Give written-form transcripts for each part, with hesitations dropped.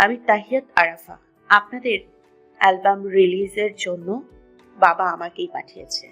আমি তাহিয়াত আরাফা। আপনাদের অ্যালবাম রিলিজের জন্য বাবা আমাকেই পাঠিয়েছে।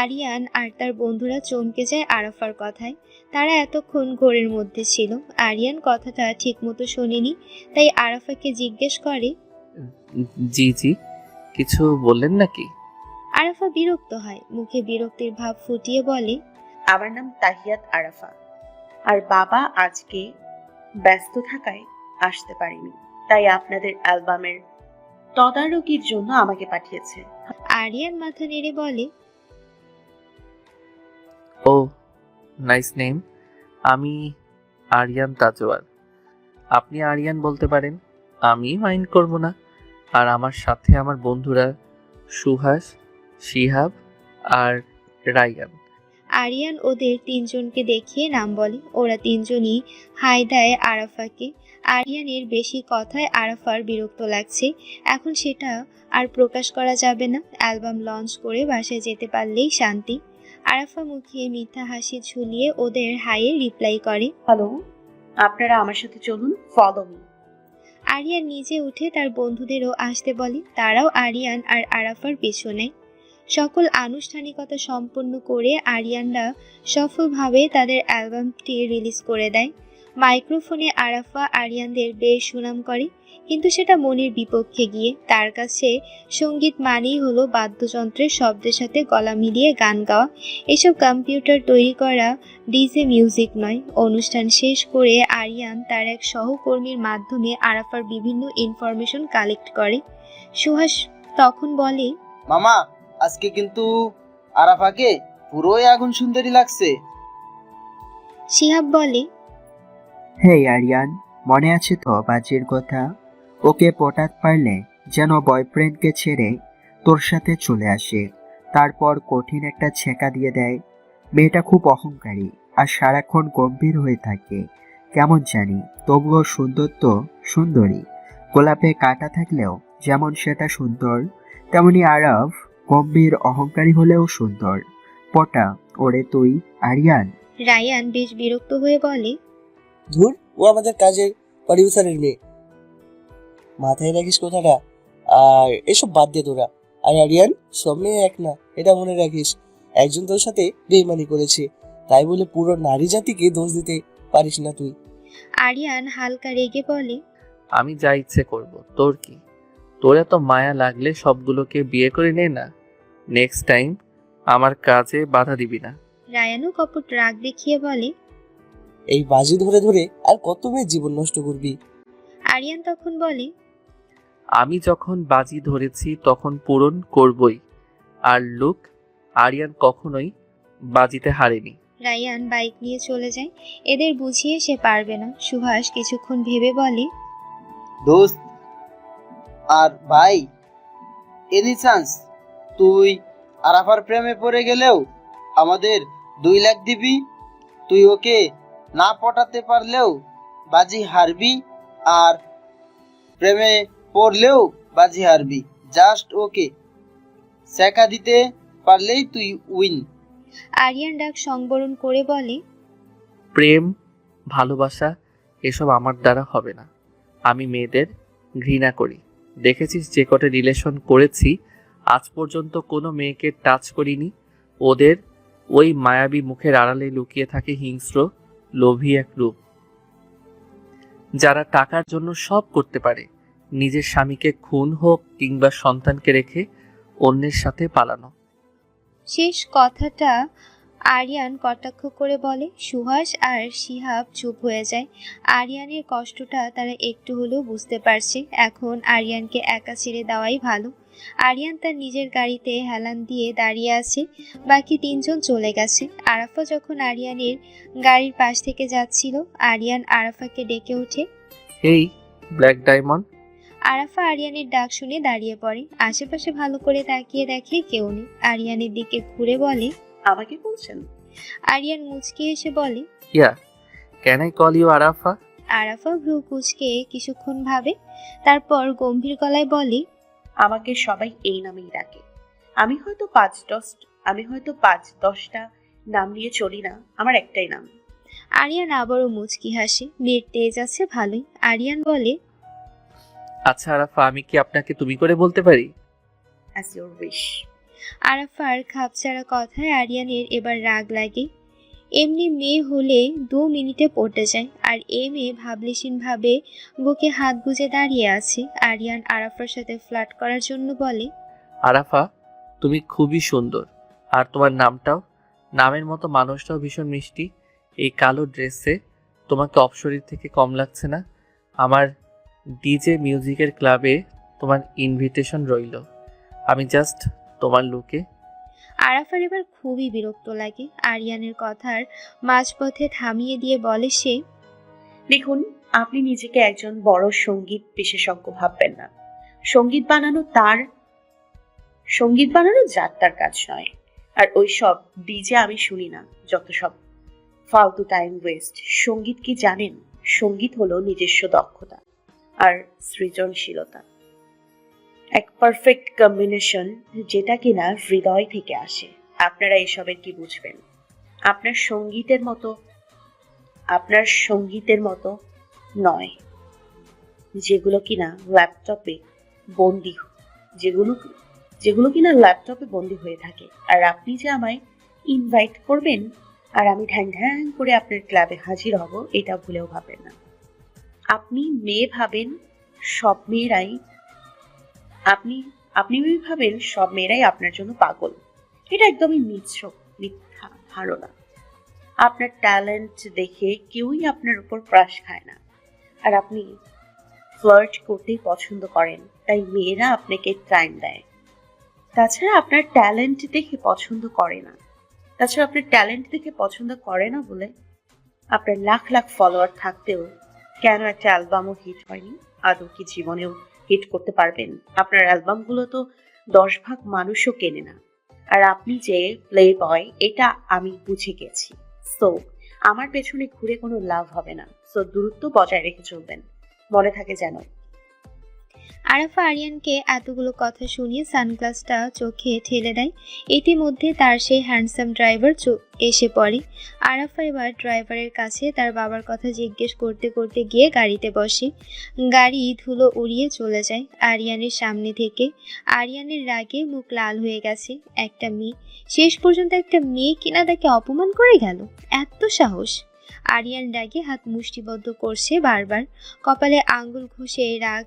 আরিয়ান আর তার বন্ধুরা চমকে যায় আরাফার কথায়। তারা এতক্ষণ ঘোরের মধ্যে ছিল। আরিয়ান কথাটা ঠিকমতো শোনেনি, তাই আরাফাকে জিজ্ঞেস করে। জি জি, কিছু বললেন নাকি? আরাফা বিরক্ত হয়, মুখে বিরক্তির ভাব ফুটিয়ে বলে, আমার নাম তাহিয়াত আরাফা, আর বাবা আজকে ব্যস্ত থাকায় আসতে পারিনি, তাই আপনাদের অ্যালবামের তদারকির জন্য আমাকে পাঠিয়েছে। আরিয়ান মাথা নেড়ে বলে, ও, নাইস নেম। আমি আরিয়ান তাজওয়ার। আপনি আরিয়ান বলতে পারেন, আমি মাইন্ড করব না। আর আমার সাথে আমার বন্ধুরা সুহাস, শিহাব আর রায়ান। আরিয়ান ওদের তিনজনকে দেখিয়ে নাম বলে। ওরা তিনজনই হাই দেয় আরাফাকে। আরিয়ানের বেশি কথায় আরাফার বিরক্ত লাগছে। এখন সেটা আর প্রকাশ করা যাবে না। অ্যালবাম লঞ্চ করে বাসায় যেতে পারলেই শান্তি। আরাফা মুখে মিথ্যা হাসি ঝুলিয়ে ওদের হাইয়ে রিপ্লাই করে। হ্যালো, আপনারা আমার সাথে চলুন, ফলো মি। আরিয়ান নিজে উঠে তার বন্ধুদেরও আসতে বলে। তারাও আরিয়ান আর আরাফার পিছু নেয়। সকল আনুষ্ঠানিকতা সম্পন্ন করে আরিয়ানরা সফলভাবে তাদের অ্যালবামটি রিলিজ করে দেয়। মাইক্রোফোনে আরাফা আরিয়ানদের বেশ সুনাম করে, কিন্তু সেটা মনের বিপক্ষে গিয়ে। তার কাছে সঙ্গীত মানেই হলো বাদ্যযন্ত্রের শব্দের সাথে গলা মিলিয়ে গান গাওয়া। এসব কম্পিউটার তৈরি করা ডিজে মিউজিক নয়। অনুষ্ঠান শেষ করে আরিয়ান তার এক সহকর্মীর মাধ্যমে আরাফার বিভিন্ন ইনফরমেশন কালেক্ট করে। সুহাস তখন বলে, মামা, আজকে কিন্তু আরাফাকে পুরোই আগুন সুন্দরী লাগছে। শিহাব বলে, হেই আরিয়ান, মনে আছে তো বাজির কথা? ওকে পটাতে পারলে যেন বয়ফ্রেন্ডকে ছেড়ে তোর সাথে চলে আসে, তারপর কঠিন একটা ছেঁকা দিয়ে দেয়। মেয়েটা খুব অহংকারী আর সারাক্ষণ গম্ভীর হয়ে থাকে, কেমন জানি, তবুও সুন্দর তো সুন্দরী। গোলাপে কাঁটা থাকলেও যেমন সেটা সুন্দর, তেমনি আরব গম্ভীর অহংকারী হলেও সুন্দর। পটা ওরে তুই, আরিয়ান। রায়ান বেশ বিরক্ত হয়ে বলে, ধুর, ও আমাদের কাজের প্রডিউসারের মেয়ে, মাথায় রাখিস কথাটা। আর এসব বাদ দিয়ে তোরা। আর আরিয়ান, সব মেয়ে এক না, এটা মনে রাখিস। একজন তোর সাথে বেইমানি করেছে, তাই বলে পুরো নারী জাতিকে দোষ দিতে পারিস না তুই। আরিয়ান হালকা রেগে বলে, আমি যা ইচ্ছে করব, তোর কি? তোর এত মায়া লাগলে সবগুলোকে বিয়ে করে নে না। নেক্সট টাইম আমার কাজে বাধা দিবি না। রায়ানও কপট রাগ দেখিয়ে বলে। এই বাজি ধরে ধরে আর কত মেয়ের জীবন নষ্ট করবি? আরিয়ান তখন বলে, আমি যখন বাজি ধরেছি তখন পূরণ করবই। আর লুক, আরিয়ান কখনোই বাজিতে হারেনি। রায়ান বাইক নিয়ে চলে যায়। এদের বুঝিয়ে সে পারবে না। সুহাস কিছুক্ষণ ভেবে বলে, দোস্ত আর ভাই, এনি চান্স তুই আরাফার প্রেমে পড়ে গেলেও আমাদের 2 লাখ দিবি? তুই ওকে না পটাতে পারলেও বাজি হারবি, আর প্রেমে পড়লেও বাজি হারবি। জাস্ট ওকে শেখা দিতে পারলেই তুই উইন। আরিয়ান ডাক সংবরণ করে বলে, প্রেম, ভালোবাসা এসব আমার দ্বারা হবে না। আমি মেয়েদের ঘৃণা করি। দেখেছিস যে কটা রিলেশন করেছি, আজ পর্যন্ত কোনো মেয়েকে টাচ করিনি। ওদের ওই মায়াবী মুখের আড়ালে লুকিয়ে থাকে হিংস্র, লোভী এক রূপ, যারা টাকার জন্য সব করতে পারে। নিজের স্বামীকে খুন হোক কিংবা সন্তানকে রেখে অন্যের সাথে পালানো। শেষ কথাটা আরিয়ান কটাক্ষ করে বলে। সুহাস আর শিহাব চুপ হয়ে যায়। আরিয়ানের কষ্টটা তারা একটু হলেও বুঝতে পারছে। এখন আরিয়ানকে একা ছেড়ে দেওয়াই ভালো। আরিয়ান তার নিজের গাড়িতে হেলান দিয়ে দাঁড়িয়ে আছে। বাকি তিনজন চলে গেছে। আরাফা যখন আরিয়ানের গাড়ির পাশ থেকে যাচ্ছিল, আরিয়ান আরাফাকে ডেকে ওঠে। এই ব্ল্যাক ডায়মন্ড। আরাফা আরিয়ানের ডাক শুনে দাঁড়িয়ে পড়ে। আশেপাশে ভালো করে তাকিয়ে দেখে কেউ নেই। আরিয়ানের দিকে ঘুরে বলে, আমাকে বলছেন? আরিয়ান মুচকি এসে বলে, yeah, can I call you Arafa? Arafa ভ্রু কুঁচকে কিছুক্ষণ ভাবে, তারপর গম্ভীর গলায় বলে, আমাকে সবাই এই নামেই ডাকে। আমি হয়তো 5-10টা নাম নিয়ে চলি না, আমার একটাই নাম। আরিয়ান আবারও মুচকি হাসে। মেয়ের তেজ আছে ভালোই। আরিয়ান বলে, আচ্ছা আরাফা, আমি কি আপনাকে তুমি করে বলতে পারি? As your wish. আরাফার খাপছাড়া কথায় আরিয়ানের এবার রাগ লাগে। এমনি মেয়ে হলে 2 মিনিটে পড়তে যায়, আর এ মেয়ে ভাবলেশীন ভাবে বুকে হাত গুজে দাঁড়িয়ে আছে। আরিয়ান আরাফার সাথে ফ্লার্ট করার জন্য বলে, আরাফা, তুমি খুবই সুন্দর, আর তোমার নামটাও, নামের মতো মানুষটাও ভীষণ মিষ্টি। এই কালো ড্রেসে তোমাকে অপসরীর থেকে কম লাগছে না। আমার ডিজে মিউজিকের ক্লাবে তোমার ইনভিটেশন রইল। আমি জাস্ট তোমার লুকে। আরাফার এবার খুবই বিরক্ত লাগে। আরিয়ানের কথার মাঝপথে থামিয়ে দিয়ে বলে সে, দেখুন, আপনি নিজেকে একজন বড় সঙ্গীত বিশেষজ্ঞ ভাববেন না। সঙ্গীত বানানো যাত্রার কাজ নয়। আর ওই সব ডিজে আমি শুনি না, যত সব ফালতু টাইম ওয়েস্ট। সঙ্গীত কি জানেন? সঙ্গীত হলো নিজস্ব দক্ষতা আর সৃজনশীলতা, এক পারফেক্ট কম্বিনেশন, যেটা কিনা হৃদয় থেকে আসে। আপনারা এসবের কি বুঝবেন? আপনার সঙ্গীতের মতো নয়, যেগুলো কিনা ল্যাপটপে বন্দি বন্দি হয়ে থাকে। আর আপনি যে আমায় ইনভাইট করবেন আর আমি ঢ্যাং ঢ্যাং করে আপনার ক্লাবে হাজির হব, এটা ভুলেও ভাবেন না। আপনি ভাবেন সব মেয়েরাই আপনার জন্য পাগল। এটা একদমই মিথ্যা ধারণা। আপনার ট্যালেন্ট দেখে কেউই আপনার উপর ক্রাশ খায় না। আর আপনি ফ্লার্ট করতেই পছন্দ করেন, তাই মেয়েরা আপনাকে টাইম দেয়। তাছাড়া আপনার ট্যালেন্ট দেখে পছন্দ করে না বলে আপনার লাখ লাখ ফলোয়ার থাকতেও কেন একটা অ্যালবামও হিট হয়নি? আদৌ কি জীবনেও হিট করতে পারবেন? আপনার অ্যালবামগুলো তো 10 ভাগ মানুষও কেনে না। আর আপনি যে প্লে বয়, এটা আমি বুঝে গেছি। সো আমার পেছনে ঘুরে কোনো লাভ হবে না। সো দূরত্ব বজায় রেখে চলবেন, মনে থাকে যেন। আরাফা আরিয়ানকে এতগুলো কথা শুনিয়ে সানগ্লাসটা চোখে ঠেলে দেয়। ইতিমধ্যে তার সেই হ্যান্ডসাম ড্রাইভার এসে পড়ে। আরাফা এবার ড্রাইভারের কাছে তার বাবার কথা জিজ্ঞেস করতে করতে গিয়ে গাড়িতে বসে। গাড়ি ধুলো উড়িয়ে চলে যায় আরিয়ানের সামনে থেকে। আরিয়ানের রাগে মুখ লাল হয়ে গেছে। একটা মেয়ে, শেষ পর্যন্ত একটা মেয়ে কিনা তাকে অপমান করে গেল, এত সাহস! আরিয়ান রাগে হাত মুষ্টিবদ্ধ করছে বারবার, কপালে আঙ্গুল ঘষে রাগ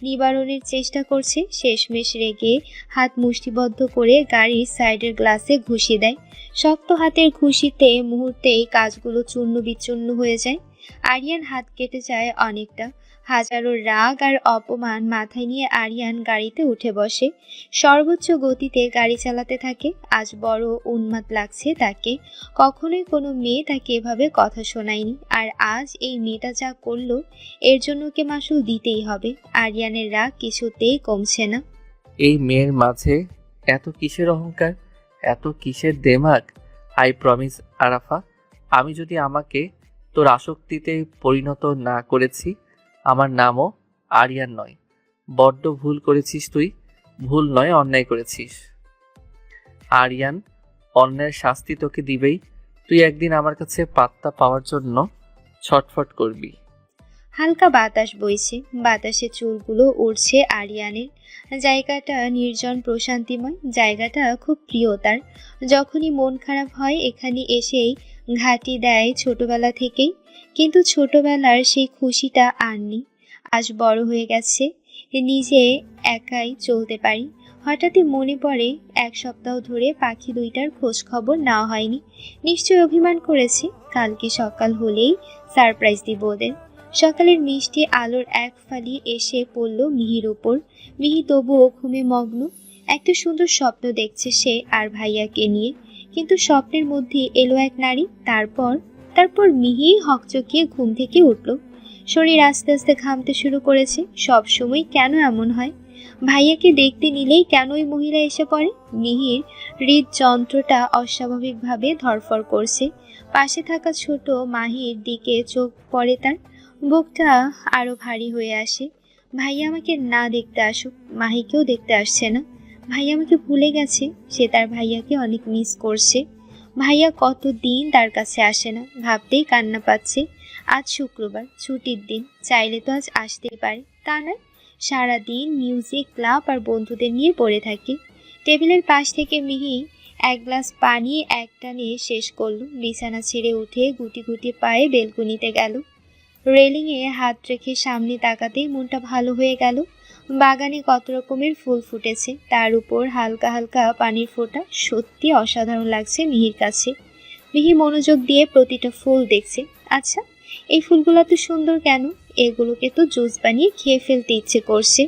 নিবারণের চেষ্টা করছে। শেষমেশ রেগে হাত মুষ্টিবদ্ধ করে গাড়ির সাইডের গ্লাসে ঘুষি দেয়। শক্ত হাতের ঘুষিতে মুহূর্তেই কাজগুলো চূর্ণ বিচূর্ণ হয়ে যায়। আরিয়ান হাত কেটে যায় অনেকটা। হাজারো রাগ আর অপমান মাথায় নিয়ে আরিয়ান গাড়িতে উঠে বসে। সর্বোচ্চ গতিতে গাড়ি চালাতে থাকে। আজ বড় উন্মাদ লাগছে তাকে। কখনোই কোনো মেয়ে তাকে এভাবে কথা শোনায়নি, আর আজ এই মেয়েটা যা করলো, এর জন্য ওকে মাসুল দিতেই হবে। আরিয়ানের রাগ কিছুতেই কমছে না। এই মেয়ের মাঝে এত কিসের অহংকার, এত কিসের দেমাগ? আই প্রমিস আরাফা, আমি যদি আমাকে তোর আসক্তিতে পরিণত না করেছি, আমার নামও আরিয়ান নয়। বড্ড ভুল করেছিস তুই। ভুল নয়, অন্যায় করেছিস। আরিয়ান, অন্যায়ের শাস্তি তোকে দিবেই। তুই একদিন আমার কাছে পাত্তা পাওয়ার জন্য ছটফট করবি। হালকা বাতাস বইছে, বাতাসে চুলগুলো উড়ছে আরিয়ানের। জায়গাটা নির্জন প্রশান্তিময়, জায়গাটা খুব প্রিয় তার। যখনই মন খারাপ হয় এখানে এসেই ঘাঁটি দেয় ছোটবেলা থেকেই। কিন্তু ছোটবেলার সেই খুশিটা আর নেই। আজ বড় হয়ে গেছে, নিজে একাই চলতে পারি। হঠাৎই মনে পড়ে 1 সপ্তাহ ধরে পাখি দুইটার খোঁজ খবর নেওয়া হয়নি। নিশ্চয়ই অভিমান করেছে। কালকে সকাল হলেই সারপ্রাইজ দিব ওদের। সকালের মিষ্টি আলোর এক ফালি এসে পড়ল মিহির ওপর। মিহি তবুও ঘুমে মগ্ন। একটা সুন্দর স্বপ্ন দেখছে সে আর ভাইয়াকে নিয়ে। কিন্তু স্বপ্নের মধ্যে এলো এক নারী। তারপর মিহি হকচকিয়ে ঘুম থেকে উঠল। শরীর আস্তে আস্তে ঘামতে শুরু করেছে। সব সময় কেন এমন হয়? ভাইয়াকে দেখতে নিলেই কেন ওই মহিলা এসে পড়ে? মিহির হৃদযন্ত্রটা অস্বাভাবিকভাবে ধড়ফড় করছে। পাশে থাকা ছোট মাহির দিকে চোখ পড়ে তার। বুকটা আরো ভারী হয়ে আসে। ভাইয়া আমাকে না দেখতে আসুক, মাহিকেও দেখতে আসছে না। ভাইয়া আমাকে ভুলে গেছে। সে তার ভাইয়াকে অনেক মিস করছে। ভাইয়া কতদিন তার কাছে আসে না, ভাবতেই কান্না পাচ্ছে। আজ শুক্রবার, ছুটির দিন, চাইলে তো আজ আসতেই পারে। তা নয়, সারাদিন মিউজিক, ক্লাব আর বন্ধুদের নিয়ে পড়ে থাকে। টেবিলের পাশ থেকে মিহি এক গ্লাস পানি একটানে শেষ করলো। বিছানা ছেড়ে উঠে গুটি গুটি পায়ে বেলকনিতে গেল। রেলিংয়ে হাত রেখে সামনে তাকাতেই মনটা ভালো হয়ে গেল। বাগানে কত রকমের ফুল ফুটেছে, তার উপর হালকা হালকা পানির ফোঁটা। সত্যি অসাধারণ লাগছে মিহির কাছে। মিহি মনোযোগ দিয়ে প্রতিটা ফুল দেখছে। আচ্ছা, এই ফুলগুলো তো সুন্দর কেন? এগুলোকে তো জুস বানিয়ে খেয়ে ফেলতে ইচ্ছে করছে।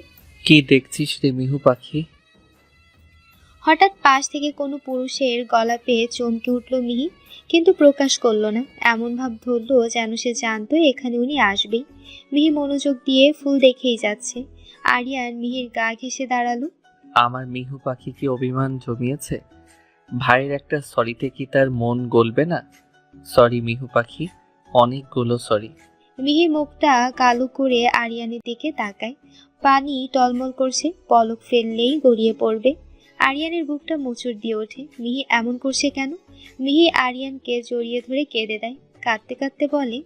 কি দেখছিস রে মিহু পাখি? হঠাৎ পাশ থেকে কোনো পুরুষের গলা পেয়ে চমকে উঠল মিহি, কিন্তু প্রকাশ করলো না। এমন ভাব ধরলো যেন সে জানতো এখানে উনি আসবেই। মিহি মনোযোগ দিয়ে ফুল দেখেই যাচ্ছে। আরিয়ান মিহির গা ঘেঁষে দাঁড়ালো। আমার মিহু পাখি কি অভিমান জমিয়েছে? ভাইয়ের একটা সরিতে কি তার মন গলবে না? সরি মিহু পাখি, অনেকগুলো সরি। মিহি মুখটা কালো করে আরিয়ানের দিকে তাকায়। পানি টলমল করছে, পলক ফেললেই গড়িয়ে পড়বে। আরিয়ানের বুকটা মোচড় দিয়ে ওঠে। মিহি এমন করছে কেন? মিহি আরিয়ানকে জড়িয়ে ধরে কেঁদে দেয়। কাঁদতে কাঁদতে বলে,